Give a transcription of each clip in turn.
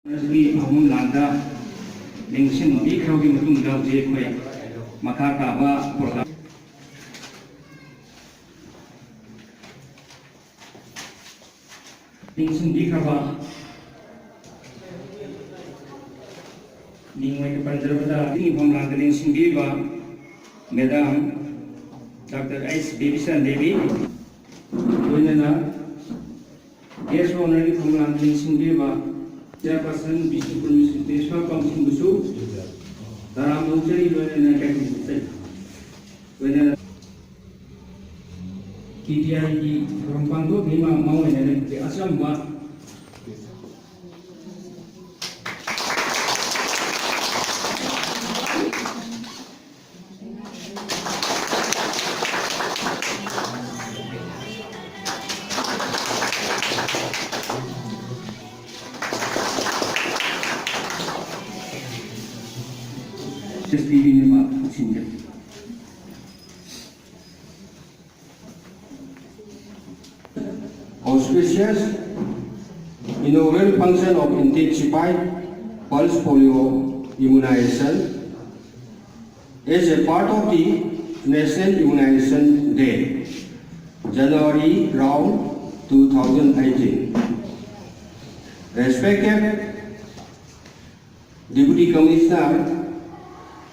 Vì ông làm ra nên xin biết theo cái một tung đầu gì khỏe mà khá cả và program nên xin biết và nên ngoài cái phần đó thì ông làm cái nên xin biết và Madam Dr. S. Division Devi với nên là guest honorary ông làm nên xin biết và Chairperson Bishnupur Ishok Council Busu Dalam Muncari Doyana Kakin Doyana KPI di Rompang tu memang mau yang di asam ba Auspicious inaugural function of Intensified Pulse Polio Immunization is a part of the National Immunization Day, January round 2018. Respected Deputy Commissioner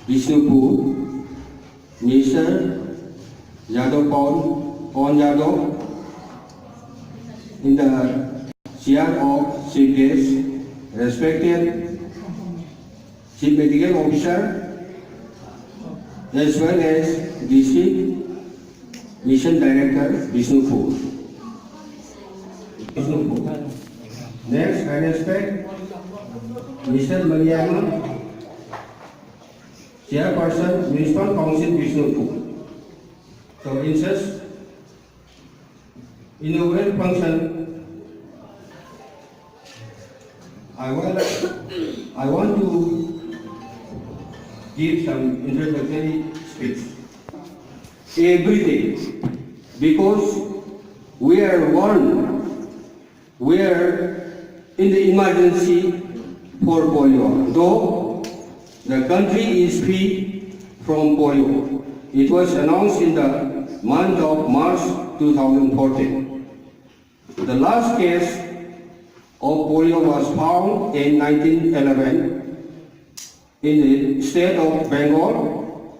Bishnupur, Mr. Yadav Pawan Yadav, in the chair of Chief Guest, respected Chief Medical Officer, as well as District Mission Director Bishnupur. Next, I respect Mr. Mariama, Chairperson Municipal Council Bishnupur. So, in such inaugural function, I want to give some introductory speech. Every day, because we are in the emergency for polio, though the country is free from polio. It was announced in the month of March 2014. The last case of polio was found in 1911 in the state of Bengal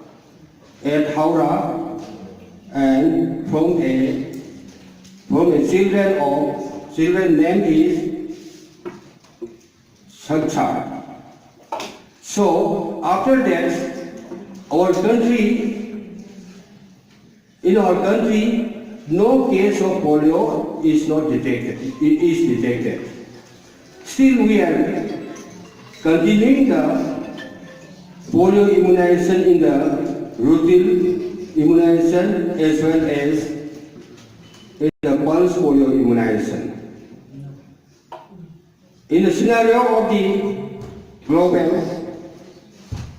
at Howrah, and from a children name is Sakchar. So after that, in our country, no case of polio is not detected. It is detected. Still, we are continuing the polio immunization in the routine immunization as well as in the pulse polio immunization. In the scenario of the global,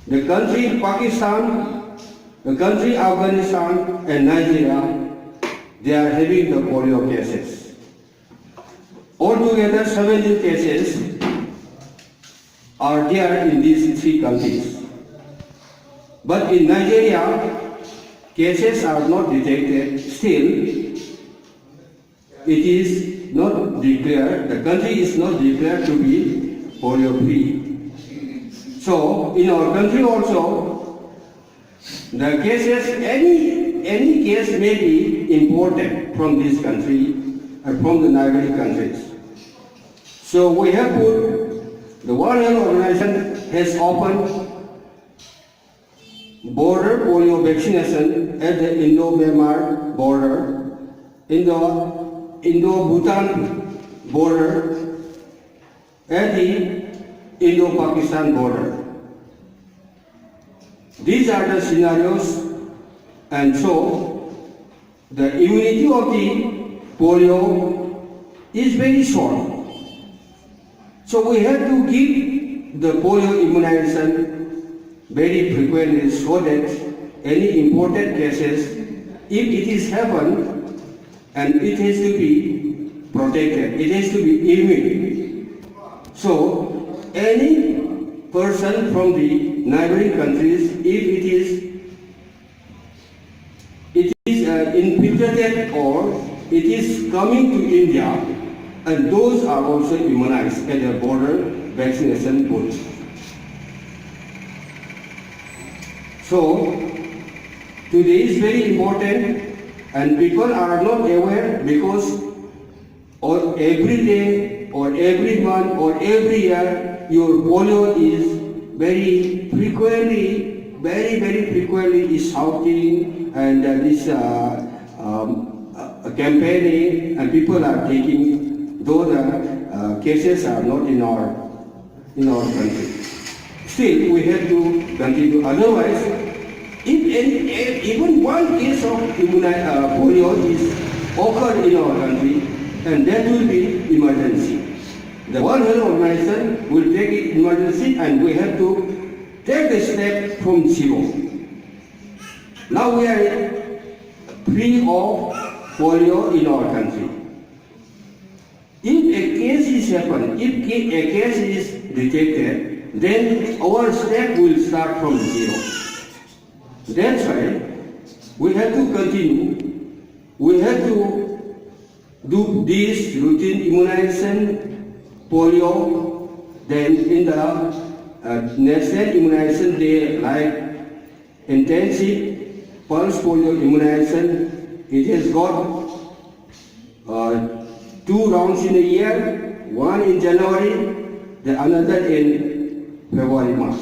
the country Pakistan, the country Afghanistan and Nigeria, they are having the polio cases. Altogether, 17 cases are there in these three countries. But in Nigeria, cases are not detected. Still, it is not declared, the country is not declared to be polio free. So, in our country also, the cases, any case may be imported from this country or from the neighboring countries. So we have put, the World Health Organization has opened border polio vaccination at the Indo-Myanmar border, Indo-Bhutan border, at the Indo-Pakistan border. These are the scenarios, and so the immunity of the polio is very short. So we have to give the polio immunization very frequently so that any imported cases, if it is happened, and it has to be protected, it has to be immune. So any person from the neighboring countries, if it is infected or it is coming to India, and those are also immunized at the border vaccination booth. So today is very important, and people are not aware because every day or every month or every year your polio is very frequently is shouting, and this campaigning, and people are taking, though the cases are not in our country. Still, we have to continue. Otherwise, if even one case of polio is occurred in our country, and that will be emergency. The World Health Organization will take it emergency, and we have to take the step from zero. Now we are free of polio in our country. If a case is happened, if a case is detected, then our step will start from zero. That's why we have to continue. We have to do this routine immunization, polio, then in the National Immunization Day, like intensive pulse polio immunization, it has got 2 rounds in a year, one in January, the another in February, March.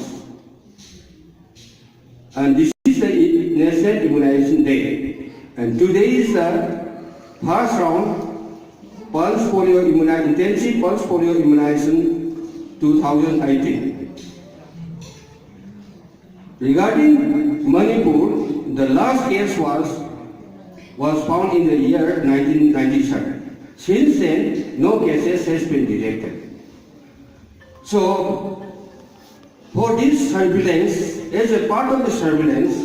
And this is the National Immunization Day. And today is the first round, pulse polio immunization, intensive pulse polio immunization 2018. Regarding Manipur, the last case was found in the year 1997. Since then, no cases has been detected. So, for this surveillance, as a part of the surveillance,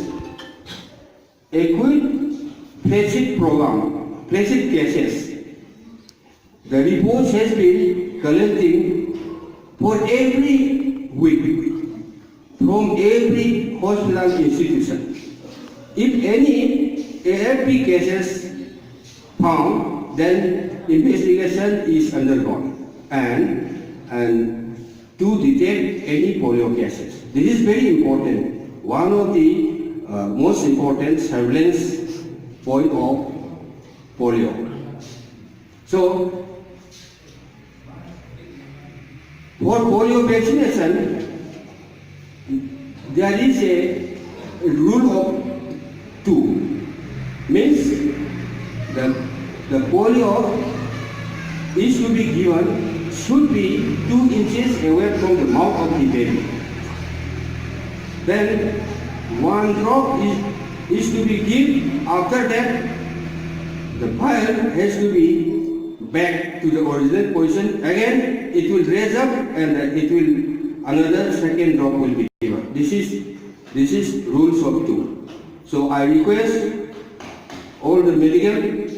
a quick placid program, placid cases, the reports has been collecting for every week from every hospital institution. If any ARP cases found, then investigation is undergone and to detect any polio cases. This is very important. One of the most important surveillance point of polio. So, for polio vaccination, there is a rule of 2. Means the polio is to be given should be 2 inches away from the mouth of the baby. Then 1 drop is to be given. After that, the vial has to be back to the original position. Again, it will raise up, and another second drop will be given. This is rules of 2. So I request all the medical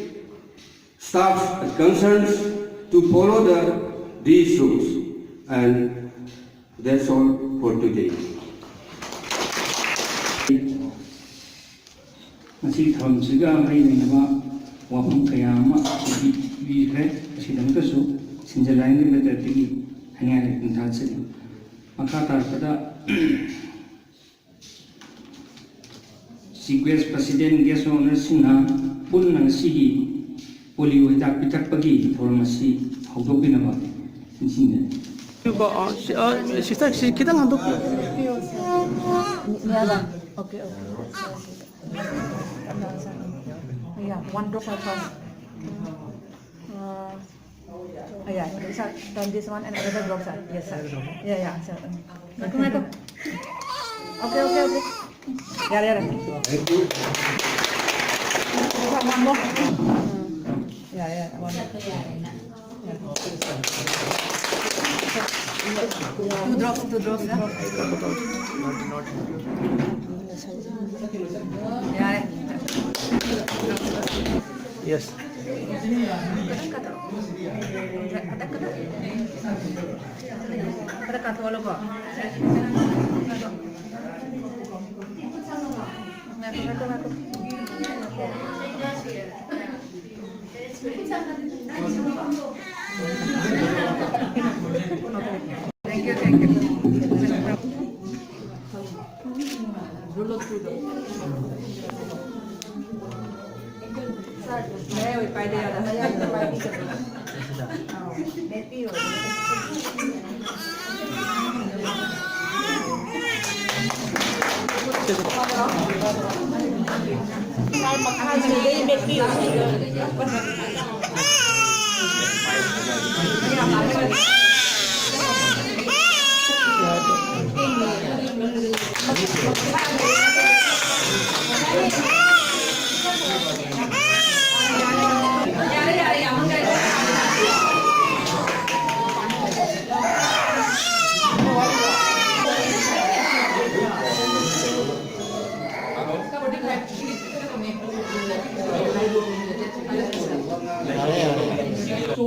staff and concerns to follow these rules. And that's all for today. Masih thamsiga mai nima wafam kayama bi sidang kasu sinjalain ni betati hanya intensity makata pada sequence president guest owner Singh pun nang sihi polio dak pitak pagi formasi hawdopinaba sinjin 이거 기다려 한도 Okay. Yeah, 1 drop at first. Yeah, sir. Turn this one and another drop, sir. Yes, sir. Yeah, sir. Okay. Yeah. One more. Yeah, one more. Yeah. 2 drops, yeah. Yeah. Yes. Kada kata wala ko. Thank you, thank you. Saya wifi dia ada. Saya wifi. Happy. So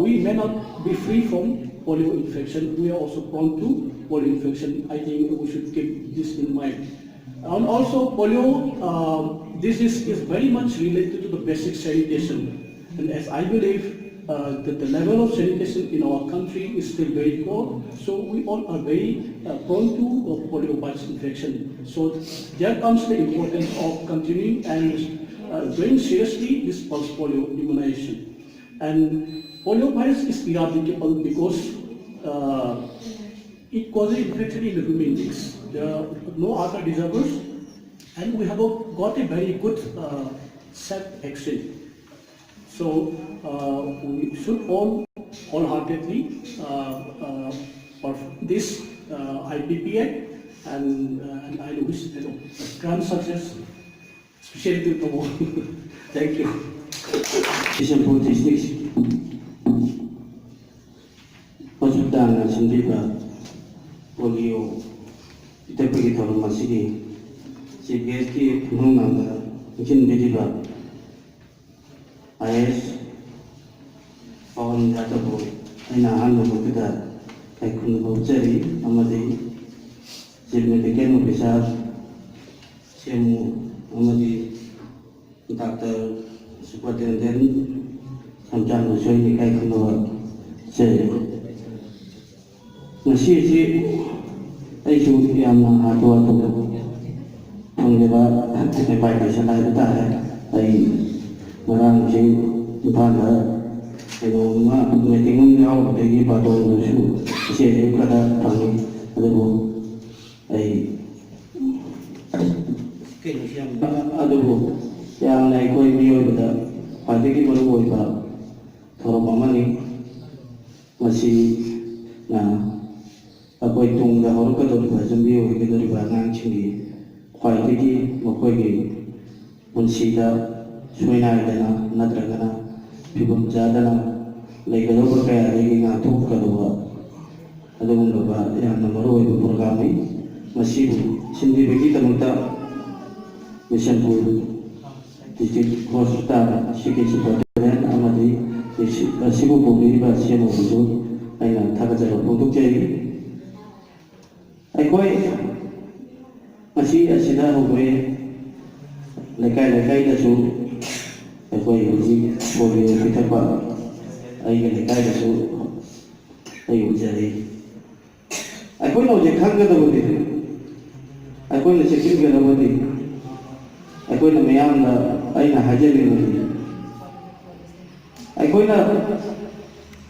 we may not be free from polio infection. We are also prone to polio infection. I think we should keep this in mind. And also polio disease is very much related to the basic sanitation. And as I believe that the level of sanitation in our country is still very poor, so we all are very prone to polio virus infection. So there comes the importance of continuing and very seriously this pulse polio immunization. And polio virus is eradicable because it causes infection in the human beings. There are no other disorders, and we have got a very good self-vaccine. So we should all wholeheartedly for this IPPI and I wish grand success, especially to all. Thank you. Bishnupur district hospital na sindriba polio itapagi thorum masigi CPS ki phunanga kin biriba IS on jatabu aina hanu bukida aikun bauchari amadi jilme deken officer semu amadi doctor Superintendent samjang no join ni kai kuno se nasi si ai chu yam na ha to thong le ba ai pai kai sa lai ta ai marang si ba na ai no ma me tingun yao de gi ba do no su se ka da thang ni ado ai ke ni siam ado yang naik koi bioi pada pada ki baru koi ba thoro mama ni masih na akoi tung da hor ka dori ba jambi oi ke dori ba ngang chingi khoi te ki makoi ki munsi da suina da na nadra na pibum ja da na lei ka do ka ya lei nga thu ka do ba ado mun ba ya na maro oi program ni masih sindi bagi tamta mission pur district hospital sikisi hospital amadi sibu bobi ba sibu buju aina thakajaro product jai aikoi masi asida hobe lekai da su aikoi uji polio pitapa ai lekai da su ai ujari aikoi no je khanga da bobi aikoi na chekin ga da bobi aikoi na mayam da aina hajali ni aikoi na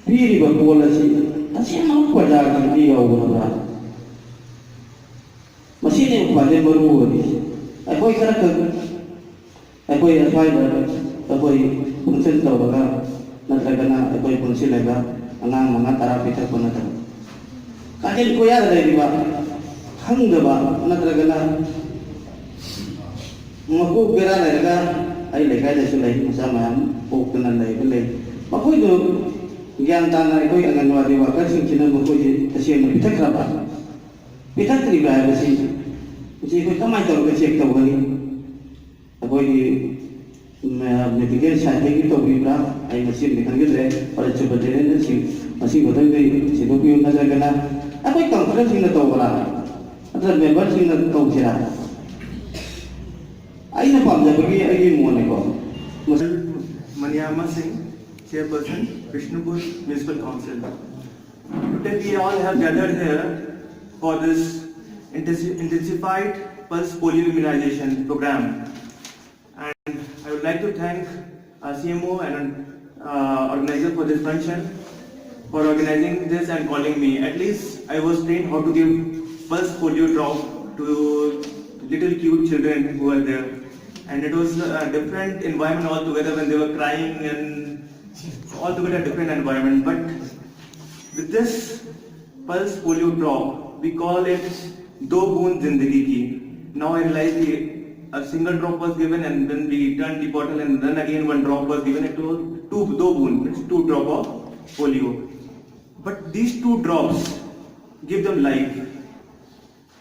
piri ba bola si asina ko ja ga ni ga ura ba masine ko ale baru ni aikoi kara ka aikoi asai da aikoi punsen ta ba na traga na aikoi punsi lega anang mga tarapi ta ko na ta kajen ko ya da ni ba hang da ba na traga na maku bera lega ai lekai da sulai sama poknan lai belai makoi do gyan tanai koi anganwadi wa kasing china makoi asian pitak raba pitak tri ba basi ji ko kamai to ke chek to gani akoi medical scientific to vibra ai machine mekan gile pada coba dene sing masih betul di situ piun na jagana aku conference sing to bala atau member sing to sira ai na pam jabagi ai mo ne ko Maniyama Singh, Chairperson, Bishnupur Municipal Council. Today we all have gathered here for this Intensified Pulse Polio Immunization Programme. And I would like to thank our CMO and organizer for this function for organizing this and calling me. At least I was trained how to give pulse polio drop to little cute children who are there. And it was a different environment altogether when they were crying and altogether a different environment. But with this pulse polio drop, we call it Do Boon Zindagi Ki. Now I realize a single drop was given and then we turned the bottle and then again one drop was given. It was Do Boon, it's 2 drops of polio. But these 2 drops give them life.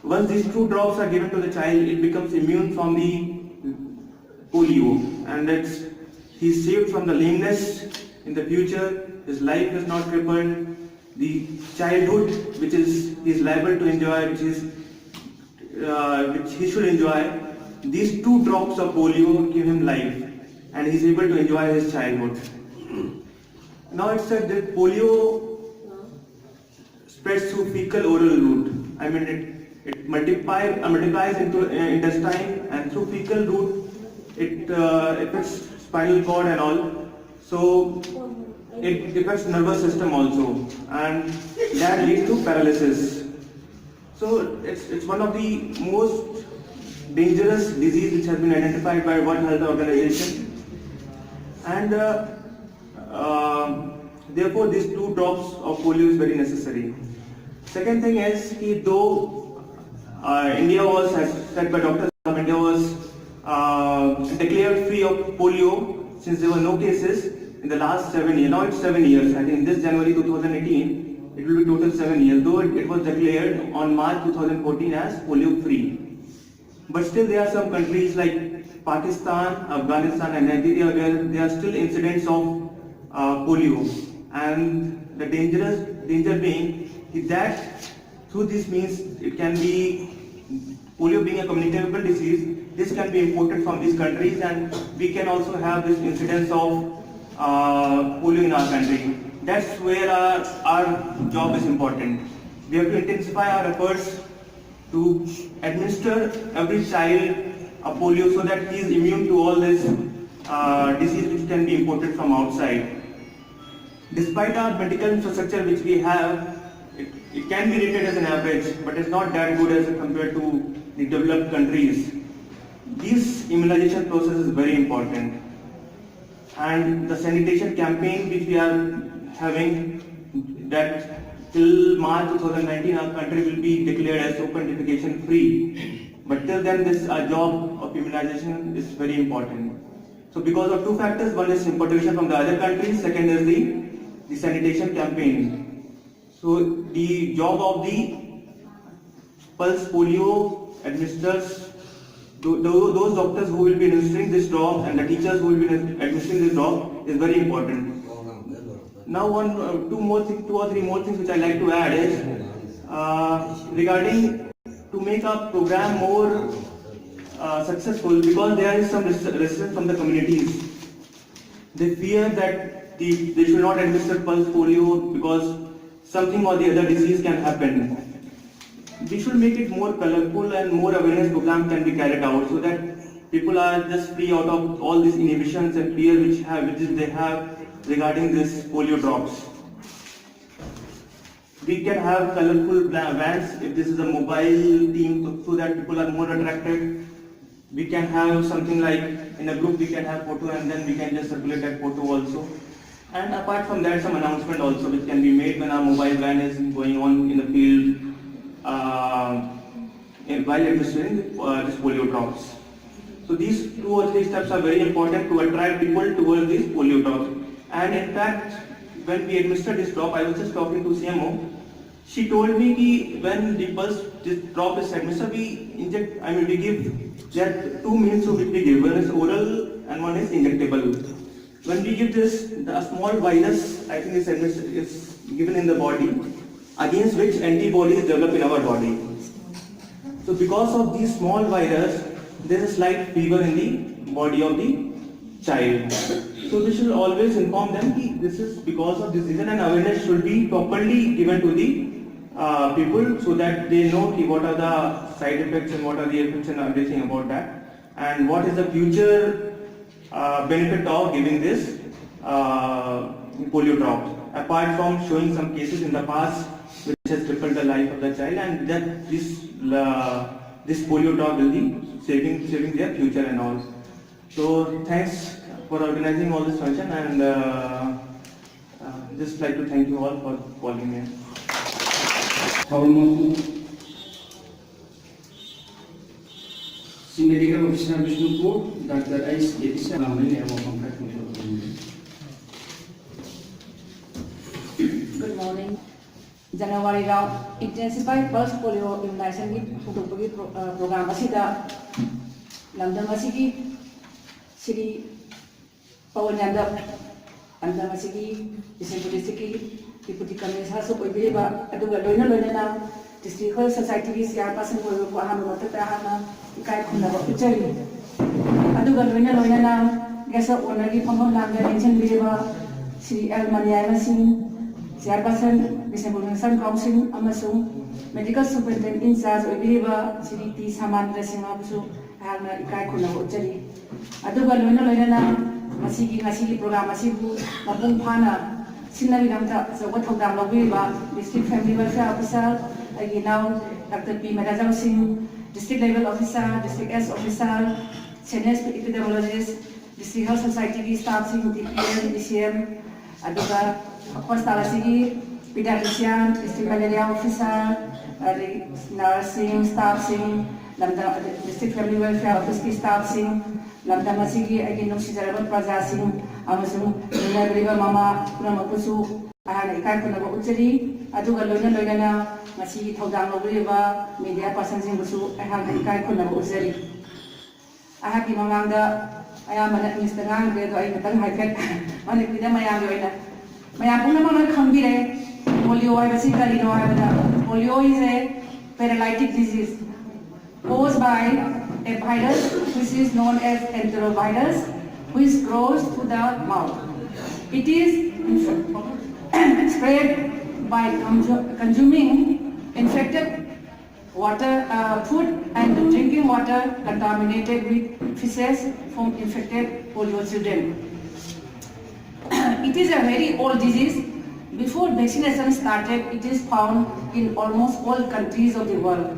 Once these 2 drops are given to the child, it becomes immune from the polio, and he's saved from the lameness in the future. His life is not crippled. The childhood, which he's liable to enjoy, which he should enjoy. These 2 drops of polio give him life, and he's able to enjoy his childhood. Now it's said that polio spreads through fecal oral route. I mean, it multiplies into intestine, and through fecal route it affects spinal cord and all. So it affects nervous system also, and that leads to paralysis. So it's one of the most dangerous disease which has been identified by World Health Organization, and therefore these 2 drops of polio is very necessary. Second thing is though India was, as said by doctors, India was declared free of polio since there were no cases in the last 7 years. Now it's 7 years. I think this January 2018, it will be total 7 years. Though it was declared on March 2014 as polio free. But still there are some countries like Pakistan, Afghanistan and Nigeria where there are still incidents of polio. And the danger being is that through this means it can be, polio being a communicable disease, this can be imported from these countries, and we can also have this incidence of polio in our country. That's where our job is important. We have to intensify our efforts to administer every child a polio so that he is immune to all this disease which can be imported from outside. Despite our medical infrastructure which we have, it can be rated as an average, but it's not that good as compared to the developed countries. This immunization process is very important, and the sanitation campaign which we are having, that till March 2019 our country will be declared as open defecation free, but till then this job of immunization is very important. So because of 2 factors, one is importation from the other countries, second is the sanitation campaign. So the job of the pulse polio administrators, those doctors who will be administering this drop and the teachers who will be administering this drop is very important. Now 2 or 3 more things which I like to add is regarding to make our program more successful, because there is some resistance from the communities. They fear that they should not administer pulse polio because something or the other disease can happen. We should make it more colorful and more awareness program can be carried out so that people are just free out of all these inhibitions and fear which they have regarding this polio drops. We can have colorful vans if this is a mobile team so that people are more attracted. We can have something like in a group we can have photo and then we can just circulate that photo also. And apart from that, some announcement also which can be made when our mobile van is going on in the field while administering this polio drops. So these 2 or 3 steps are very important to attract people towards these polio drops. And in fact, when we administered this drop, I was just talking to CMO. She told me that when this drop is administered, we give, there are 2 means of which we give. One is oral and one is injectable. When we give this, the small virus, I think is given in the body, against which antibodies develop in our body. So because of these small virus, there is a slight fever in the body of the child. So we should always inform them that this is because of this reason, and awareness should be properly given to the people so that they know what are the side effects and what are the effects and everything about that, and what is the future benefit of giving this polio drops, apart from showing some cases in the past which has crippled the life of the child, and that this polio drop will be saving their future and all. So thanks for organizing all this function, and just like to thank you all for calling me. Senior Medical Officer Bishnupur, Dr. Ice Baby Good morning. January round Intensified Pulse Polio Immunization Programme asida London asigi City Power Nanda London asigi District Deputy Commissioner so oibiba aduga loina District Health Society siya pasan ko ahama matata ikai khuna uchari aduga loina gasa onagi phamon langa mention biba Sri Almania Singh Chairperson, Bishnupur Council, Amasung, Medical Superintendent in charge of Viva, CDT, Saman, Dressing Officer, Hana, Ikai Kuna, Uchari. Aduga Luna, Masigi program, Masibu, Mabung Pana, Sinavidanta, so what of Dama Viva, District Family Welfare Officer, again now, Dr. P. Madazam Singh, District Level Officer, District S Officer, Chinese Epidemiologist, District Health Society Staff Singh, DPM, DCM, Aduga. Constalasi, pediatrician, district malaria officer, nursing, staff sing, district family welfare office staff sing, lamda masigi again oxygen praja sing, amasung nagriba mama kunamakusu, ahana ikai kunaga uchari, aduga loina na masigi thaudang logriba media person sing busu ahana ikai kunaga uchari. Ahaki mamangda ayamana Mr. Gredo ay matang haikat, manipida mayang polio polio is a paralytic disease caused by a virus which is known as enterovirus, which grows to the mouth. It is spread by consuming infected water, food and drinking water contaminated with feces from infected polio children. It is a very old disease. Before vaccination started, it is found in almost all countries of the world.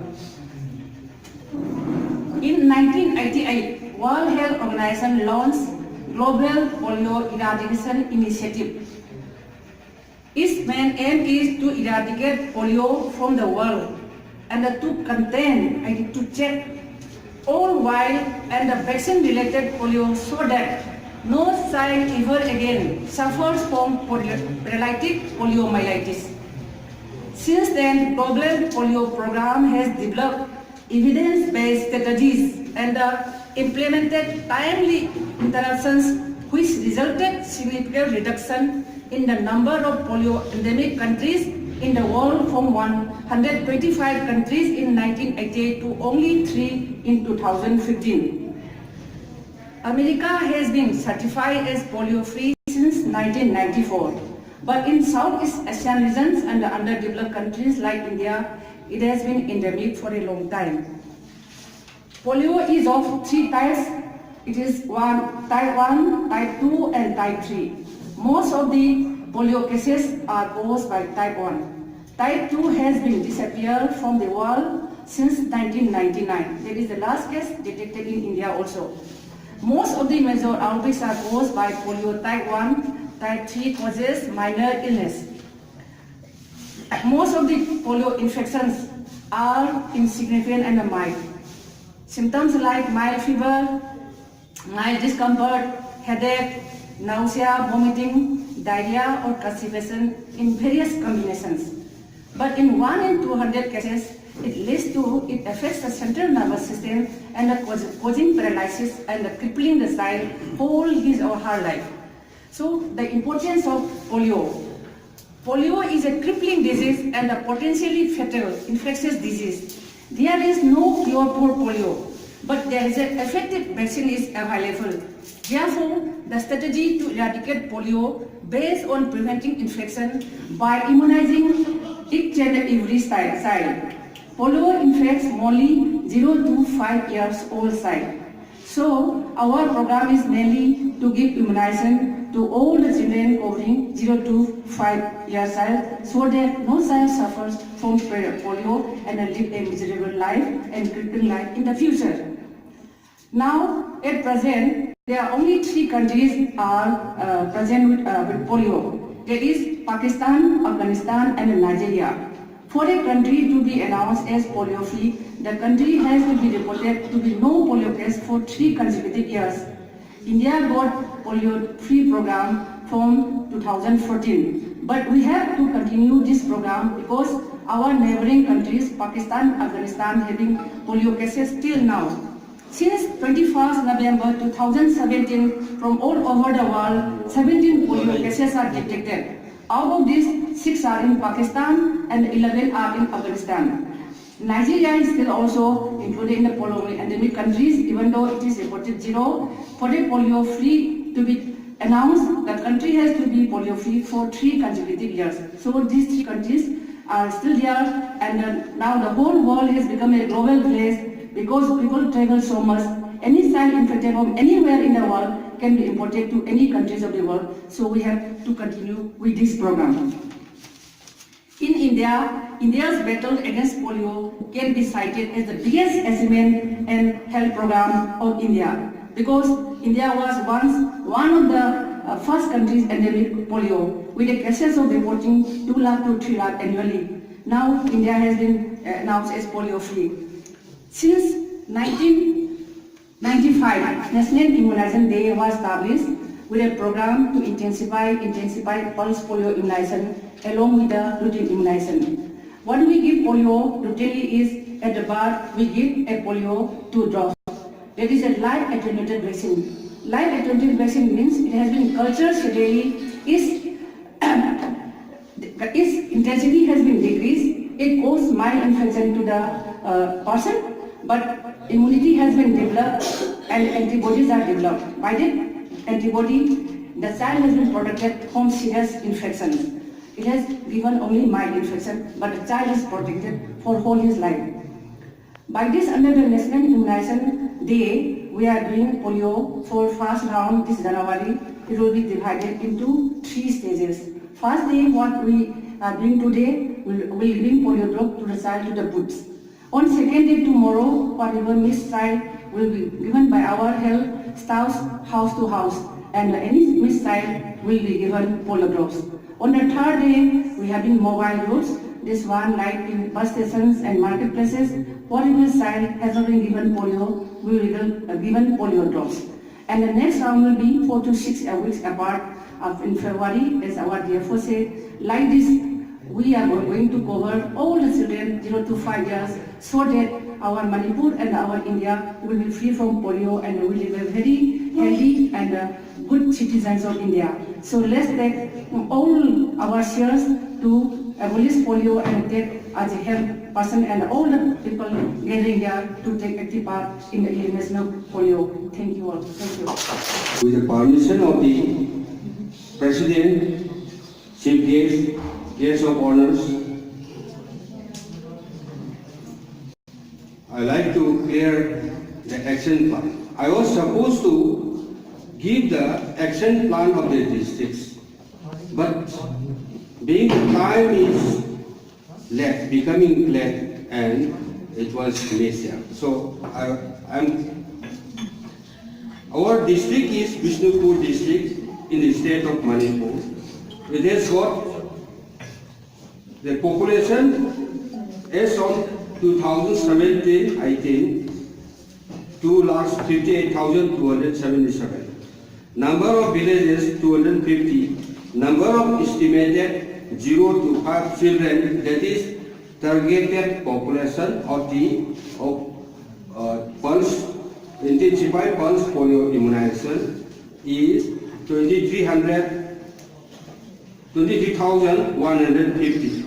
In 1988, World Health Organization launched Global Polio Eradication Initiative. Its main aim is to eradicate polio from the world and to contain and to check all wild and the vaccine-related polio so that no child ever again suffers from paralytic poliomyelitis. Since then, Global Polio Programme has developed evidence-based strategies and implemented timely interventions which resulted significant reduction in the number of polio endemic countries in the world from 125 countries in 1988 to only 3 in 2015. America has been certified as polio-free since 1994, but in Southeast Asian regions and underdeveloped countries like India, it has been endemic for a long time. Polio is of 3 types. It is type 1, type 2 and type 3. Most of the polio cases are caused by type 1. Type 2 has been disappeared from the world since 1999. That is the last case detected in India also. Most of the major outbreaks are caused by polio type 1, type 3 causes minor illness. Most of the polio infections are insignificant and mild. Symptoms like mild fever, mild discomfort, headache, nausea, vomiting, diarrhea or constipation in various combinations. But in 1 in 200 cases, it leads to, it affects the central nervous system and causing paralysis and crippling the child whole his or her life. So the importance of polio. Polio is a crippling disease and a potentially fatal infectious disease. There is no cure for polio, but there is an effective vaccine is available. Therefore, the strategy to eradicate polio based on preventing infection by immunizing each and every child. Polio infects only 0 to 5 years old child. So, our program is mainly to give immunization to all the children covering 0 to 5 years old, so that no child suffers from polio and live a miserable life and crippling life in the future. Now, at present, there are only 3 countries are present with polio. That is Pakistan, Afghanistan and Nigeria. For a country to be announced as polio-free, the country has to be reported to be no polio case for 3 consecutive years. India got polio-free program from 2014, but we have to continue this program because our neighboring countries, Pakistan, Afghanistan, having polio cases till now. Since 21st November 2017, from all over the world, 17 polio cases are detected. Out of these, 6 are in Pakistan and 11 are in Afghanistan. Nigeria is still also included in the polio endemic countries, even though it is reported 0. For a polio-free to be announced, the country has to be polio-free for 3 consecutive years. So these 3 countries are still there, and now the whole world has become a global place because people travel so much. Any child infected from anywhere in the world can be imported to any countries of the world. So we have to continue with this program. In India, India's battle against polio can be cited as the biggest achievement and health program of India, because India was once one of the first countries endemic polio, with a cases of reporting 2 lakh to 3 lakh annually. Now India has been announced as polio-free. Since 1995, National Immunization Day was established with a program to intensify pulse polio immunization along with the routine immunization. What we give polio routinely is at the birth we give a polio 2 drops. That is a live attenuated vaccine. Live attenuated vaccine means it has been cultured steadily, its intensity has been decreased, it causes mild infection to the person, but immunity has been developed and antibodies are developed. By that antibody, the child has been protected from serious infections. It has given only mild infection, but the child is protected for whole his life. By this, under the National Immunization Day, we are doing polio for first round this January. It will be divided into 3 stages. First day, what we are doing today, we will giving polio drop to the child to the boots. On second day tomorrow, whatever missed child will be given by our health staffs house to house, and any missed child will be given polio drops. On the third day, we have been mobile groups. This one like in bus stations and marketplaces. Whatever child has not been given polio, we will be given polio drops. And the next round will be 4 to 6 weeks apart in February, as our DFO said. Like this, we are going to cover all the children 0 to 5 years, so that our Manipur and our India will be free from polio and will live a very healthy and good citizens of India. So let's take all our shares to abolish polio and take as a health person and all the people gathering here to take active part in the elimination of polio. Thank you all. Thank you. With the permission of the President, Chief Guest, Guest of Honors, I like to clear the action plan. I was supposed to give the action plan of the districts, but being time is late, becoming late, and it was missed. So our district is Bishnupur district in the state of Manipur. It has got the population as on 2017, I think, 2,58,277. Number of villages, 250. Number of estimated 0 to 5 children, that is targeted population of the intensified pulse polio immunization is 23,150.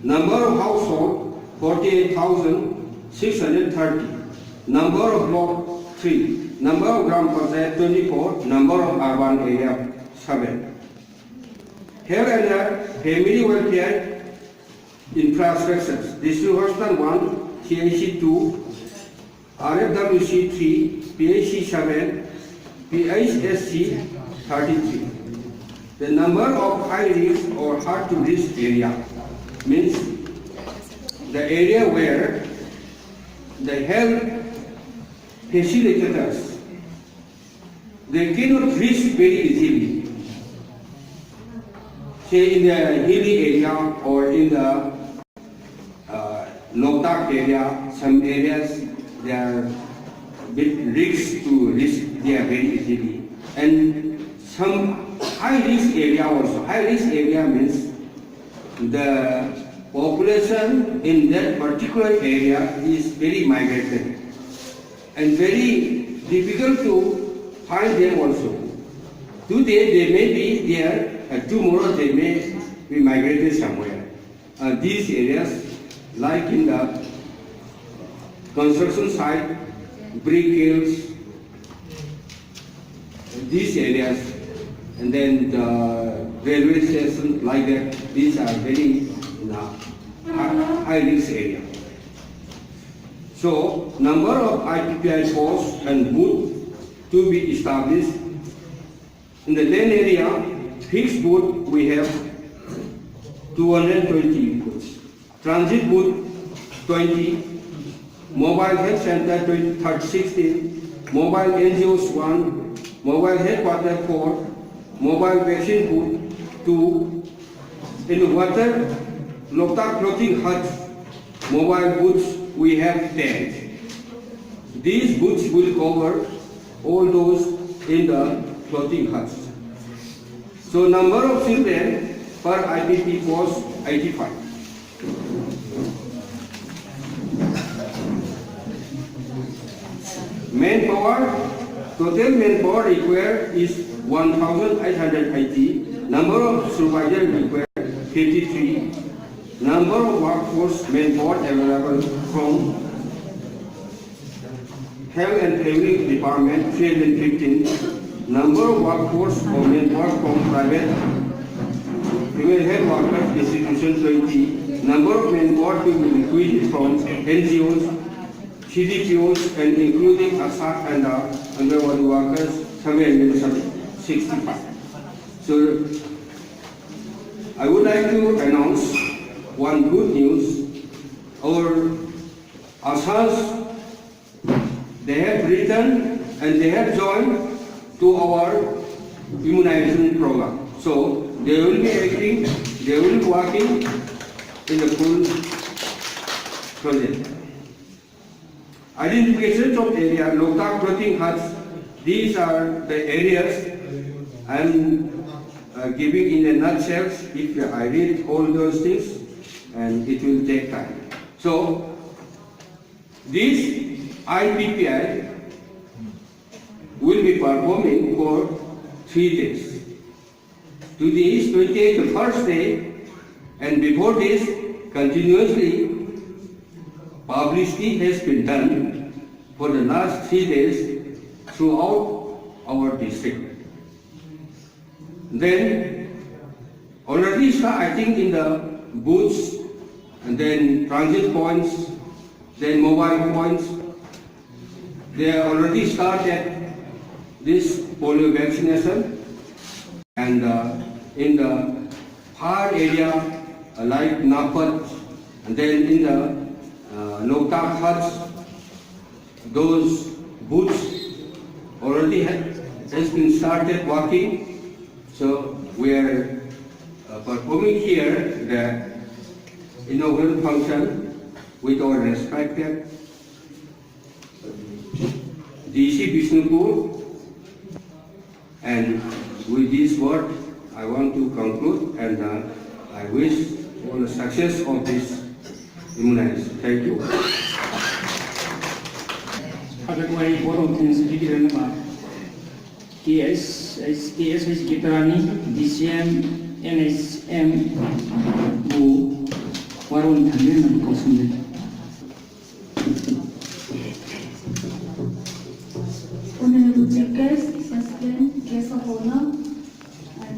Number of household 48,630. Number of block 3. Number of Gram Panchayat 24. Number of urban area 7. Health and family welfare infrastructures. District Hospital 1, CIC 2, RFWC 3, PHC 7, PHSC 33. The number of high risk or hard to reach area means the area where the health facilitators they cannot reach very easily. Say in the hilly area or in the Loktak area, some areas they are bit risks to reach there very easily, and some high risk area also. High risk area means the population in that particular area is very migrated and very difficult to find them also. Today they may be there, and tomorrow they may be migrated somewhere. These areas, like in the construction site, brick kilns, these areas, and then the railway station like that, these are very high risk area. So number of IPPI posts and booths to be established. In the land area, fixed booth we have 220 booths. Transit booth 20, mobile health center 16, mobile NGOs 1, mobile headquarters 4, mobile vaccine booth 2. In the water, Loktak clothing huts, mobile booths we have 10. These booths will cover all those in the clothing huts. So number of children per IPP was 85. Manpower, total manpower required is 1,880. Number of supervisors required 53. Number of workforce manpower available from Health and Family Department 315. Number of workforce or manpower from private female health workers institution 20. Number of manpower to be recruited from NGOs, CDPOs, and including Ishok and Inaugural workers 765. So I would like to announce one good news. Our Asas, they have written and they have joined to our immunization program. So they will be acting, they will be working in the full project. Identification of area, Loktak clothing huts, these are the areas I am giving in a nutshell. If I read all those things, and it will take time. So this IPPI will be performing for 3 days. Today is 28th, the first day, and before this, continuously publicity has been done for the last 3 days throughout our district. Then already I think in the booths, and then transit points, then mobile points, they already started this polio vaccination, and in the far area like Napat, and then in the Loktak huts, those booths already has been started working. So we are performing here the inaugural function with our respected DC Bishnupur, and with this word I want to conclude, and I wish all the success of this immunize. Thank you. Agakwain forum things bigger nama KS Gitarani DCM NSM bu warung tangga nam kosong. Honorable Chief Guest, President, guests of honor, and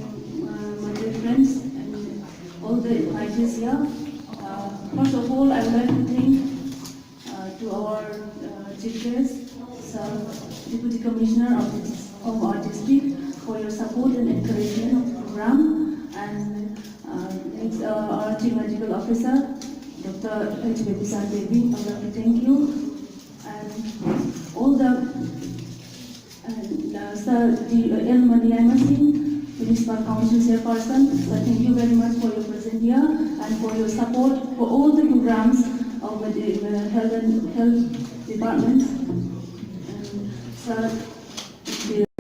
my dear friends, and all the invitees here. First of all, I would like to thank to our Chief Guest, Sir Deputy Commissioner of our district, for your support and encouragement of the program, and thanks our Chief Medical Officer, Dr. H. Devi. I would like to thank you, and all the Sir L. Madhyama Singh, Municipal Council Chairperson. Sir, thank you very much for your presence here and for your support for all the programs of the health department. And Sir,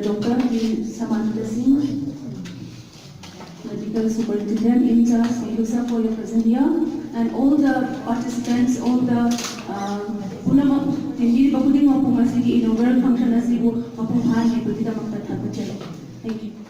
Dr. Samantha Singh, Medical Superintendent in charge, thank you, sir, for your presence here, and all the participants, all the hindi bakuding mapung asigi inaugural function asibu mapung han ni budita magtatapachai. Thank you.